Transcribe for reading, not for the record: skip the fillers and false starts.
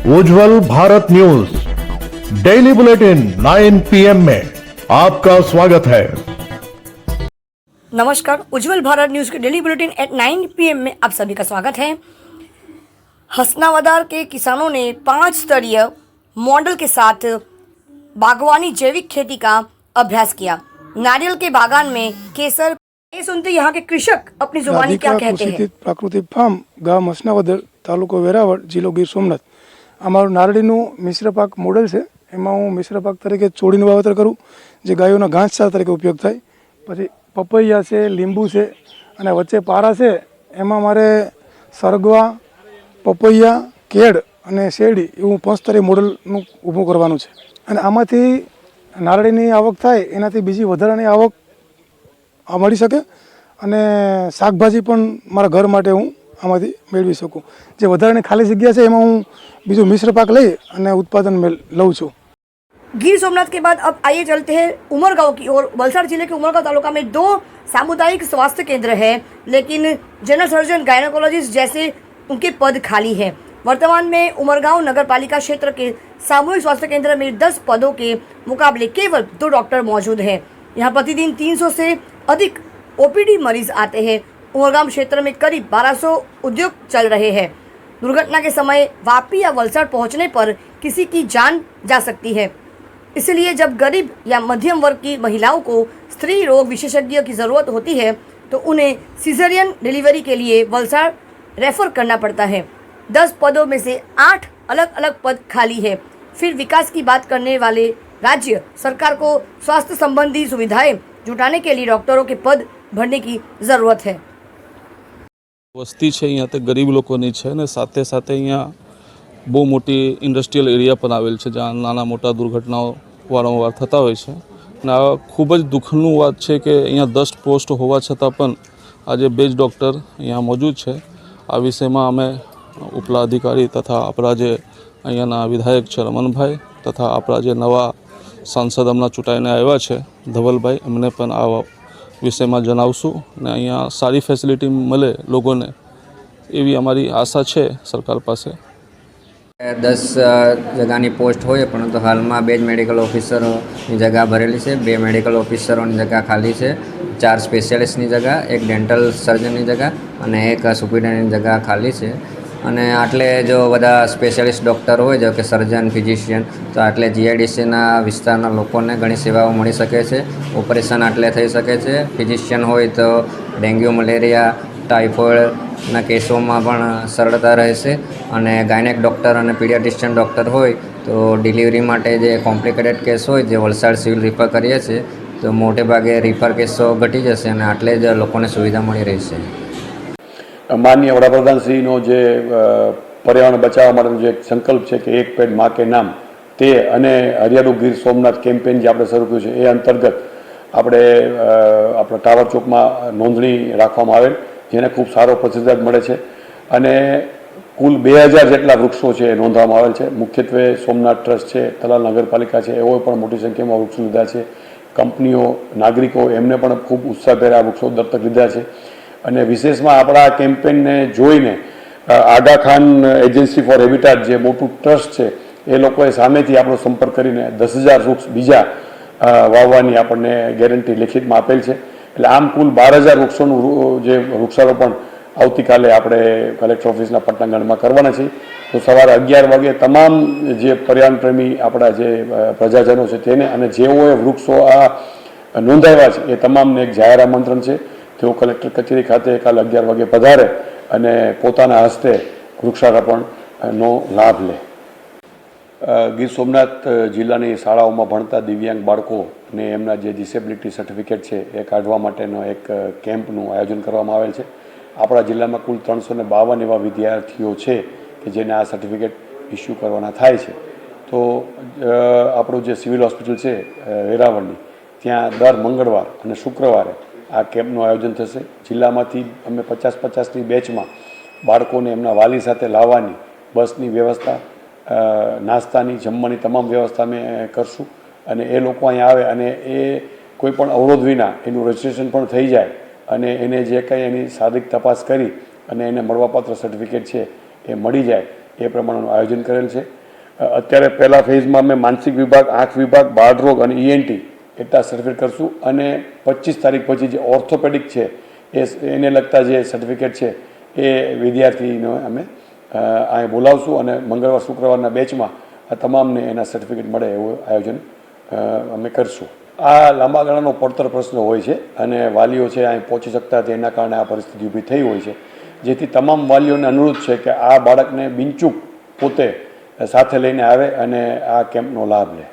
उज्जवल Bharat news daily bulletin 9 PM में आपका स्वागत है। नमस्कार, उज्जवल भारत न्यूज़ के डेली बुलेटिन एट 9 PM में आप सभी का स्वागत है। हसनावदार के किसानों ने 5 स्तरीय मॉडल के साथ बागवानी जैविक खेती का अभ्यास किया। नारियल के बागान में केसर। ये सुनते यहाँ के कृषक अपनी जुबानी क्या कहते हैं। प्राकृतिक फार्म गाम हसनावदर तालुको वेरावळ जिल्लो गीर सोमनाथ। અમારું નારળીનું મિશ્ર પાક મોડેલ છે, એમાં હું મિશ્ર પાક તરીકે ચોળીનું વાવેતર કરું જે ગાયોના ઘાસચારા તરીકે ઉપયોગ થાય। પછી પપૈયા છે, લીંબુ છે અને વચ્ચે પારા છે, એમાં મારે સરગવા, પપૈયા, કેળ અને શેરડી એવું 5 સ્તરીય મોડેલનું ઊભું કરવાનું છે અને આમાંથી નારળીની આવક થાય એનાથી બીજી વધારાની આવક મળી શકે અને શાકભાજી પણ મારા ઘર માટે હું આમાંથી મેળવી શકું। જે વધારાની ખાલી જગ્યા છે એમાં હું બીજું મિશ્ર પાક લઈ અને ઉત્પાદન લઉં છું। गिर सोमनाथ के बाद अब आइए चलते हैं उमरगांव की ओर। वलसाड़ जिले के उमरगांव तालुका में 2 सामुदायिक स्वास्थ्य केंद्र है, लेकिन जनरल सर्जन, गायनोकोलॉजिस्ट जैसे उनके पद खाली है। वर्तमान में उमरगांव नगर पालिका क्षेत्र के सामूहिक स्वास्थ्य केंद्र में 10 पदों के मुकाबले केवल 2 डॉक्टर मौजूद हैं। यहाँ प्रतिदिन 300 से अधिक OPD मरीज आते हैं। उमरगांव क्षेत्र में करीब 1200 उद्योग चल रहे हैं। दुर्घटना के समय वापी या वलसाड़ पहुंचने पर किसी की जान जा सकती है। इसलिए जब गरीब या मध्यम वर्ग की महिलाओं को स्त्री रोग विशेषज्ञ की ज़रूरत होती है तो उन्हें सिजेरियन डिलीवरी के लिए वलसाड़ रेफर करना पड़ता है। 10 पदों में से 8 अलग अलग पद खाली है। फिर विकास की बात करने वाले राज्य सरकार को स्वास्थ्य संबंधी सुविधाएं जुटाने के लिए डॉक्टरों के पद भरने की ज़रूरत है। वस्ती है अँ तो गरीब लोगों ने साथे साथे अँ बहुत मोटी इंडस्ट्रियल एरिया पर आवेल है जहाँ नाना मोटा दुर्घटनाओं वारंवार थता होय छे। आ खूब ज दुखनु बात है कि अँ 10 पोस्ट होवा छतां पण आज 2 डॉक्टर अँ मौजूद है। आ विषय में अमे उपला अधिकारी तथा अपना जे अहींना विधायक है रमणभाई तथा अपना जे नवा सांसद हमने चूंटाईने आव्या छे धवलभाई, एमने पण आ विषय में जणावशुं ने अहींया सारी फेसिलिटी मळे लोगोने एवी अमारी आशा है सरकार पासे। 10 जगह पोस्ट हो, परंतु हाल में 2 मेडिकल ऑफिसरों जगह भरेली है, 2 मेडिकल ऑफिसरों जगह खाली है, 4 स्पेशलिस्ट जगह, 1 डेंटल सर्जन जगह और 1 सुपरिटेन्डेंट जगह खाली है। અને આટલે જો બધા સ્પેશિયાલિસ્ટ ડૉક્ટર હોય જો કે સર્જન, ફિઝિશિયન, તો આટલે જીઆઈડીસીના વિસ્તારના લોકોને ઘણી સેવાઓ મળી શકે છે। ઓપરેશન આટલે થઈ શકે છે। ફિઝિશિયન હોય તો ડેન્ગ્યુ, મલેરિયા, ટાઇફોઇડના કેસોમાં પણ સરળતા રહેશે અને ગાયનેક ડૉક્ટર અને પીડિયાટ્રિશિયન ડૉક્ટર હોય તો ડિલિવરી માટે જે કોમ્પ્લિકેટેડ કેસ હોય જે વલસાડ સિવિલ રિફર કરીએ છીએ તો મોટે ભાગે રિફર કેસો ઘટી જશે અને આટલે જ લોકોને સુવિધા મળી રહેશે। माननीय वडाप्रधान श्रीनो जे पर्यावरण बचाव माटेनो जे संकल्प है कि 1 पेड़ माँ के नाम ते अने हरियाळू गीर सोमनाथ केम्पेन जे आपणे शरू कर्युं छे ए अंतर्गत आपणे आपणा टावर चौक में नोंधणी राखवामां आवेल जेने खूब सारो प्रतिसाद मळे छे अने कुल 2000 जेटला वृक्षो छे नोंधवामां आवेल छे। मुख्यत्वे सोमनाथ ट्रस्ट है, तलाल नगरपालिका है, एवो पण मोटी संख्यामां वृक्षो लीधा छे। कंपनीओ, नागरिको एमने पण खूब उत्साहभेर आ वृक्षो दत्तक लीधा छे અને વિશેષમાં આપણા કેમ્પેનને જોઈને આગા ખાન એજન્સી ફોર હેબિટાટ જે મોટું ટ્રસ્ટ છે એ લોકોએ સામેથી આપણો સંપર્ક કરીને 10,000 વૃક્ષ બીજા વાવવાની આપણને ગેરંટી લેખિતમાં આપેલ છે। એટલે આમ કુલ 12,000 વૃક્ષોનું જે વૃક્ષારોપણ આવતીકાલે આપણે કલેક્ટર ઓફિસના પટાંગણમાં કરવાના છીએ। તો સવારે 11 વાગે તમામ જે પર્યાવરણ પ્રેમી આપણા જે પ્રજાજનો છે તેને અને જેઓએ વૃક્ષો આ નોંધાવ્યા છે એ તમામને એક જાહેર આમંત્રણ છે તેઓ કલેક્ટર કચેરી ખાતે કાલે 11 વાગે પધારે અને પોતાના હસ્તે વૃક્ષારોપણનો લાભ લે। ગીર સોમનાથ જિલ્લાની શાળાઓમાં ભણતા દિવ્યાંગ બાળકોને એમના જે ડિસેબિલિટી સર્ટિફિકેટ છે એ કાઢવા માટેનો એક કેમ્પનું આયોજન કરવામાં આવેલ છે। આપણા જિલ્લામાં કુલ 352 એવા વિદ્યાર્થીઓ છે કે જેને આ સર્ટિફિકેટ ઇસ્યુ કરવાના થાય છે। તો આપણું જે સિવિલ હોસ્પિટલ છે વેરાવળની ત્યાં દર મંગળવાર અને શુક્રવારે આ કેમ્પનું આયોજન થશે। જિલ્લામાંથી અમે 50-50ની બેચમાં બાળકોને એમના વાલી સાથે લાવવાની બસની વ્યવસ્થા, નાસ્તાની, જમવાની તમામ વ્યવસ્થા અમે કરશું અને એ લોકો અહીં આવે અને એ કોઈ પણ અવરોધ વિના એનું રજિસ્ટ્રેશન પણ થઈ જાય અને એને જે કંઈ એની શારીરિક તપાસ કરી અને એને મળવાપાત્ર સર્ટિફિકેટ છે એ મળી જાય એ પ્રમાણેનું આયોજન કરેલ છે. અત્યારે પહેલા ફેઝમાં અમે માનસિક વિભાગ, આંખ વિભાગ, બાળરોગ અને ENT એટલા સર્ટિફિકેટ કરશું અને 25 તારીખ પછી જે ઓર્થોપેડિક છે એને લગતા જે સર્ટિફિકેટ છે એ વિદ્યાર્થીનો અમે અહીં બોલાવશું અને મંગળવાર શુક્રવારના બેચમાં આ તમામને એના સર્ટિફિકેટ મળે એવું આયોજન અમે કરશું. આ લાંબા ગાળાનો પડતર પ્રશ્ન હોય છે અને વાલીઓ છે અહીં પહોંચી શકતા હતા એના કારણે આ પરિસ્થિતિ ઊભી થઈ હોય છે, જેથી તમામ વાલીઓને અનુરોધ છે કે આ બાળકને બિનચૂક પોતે સાથે લઈને આવે અને આ કેમ્પનો લાભ લે.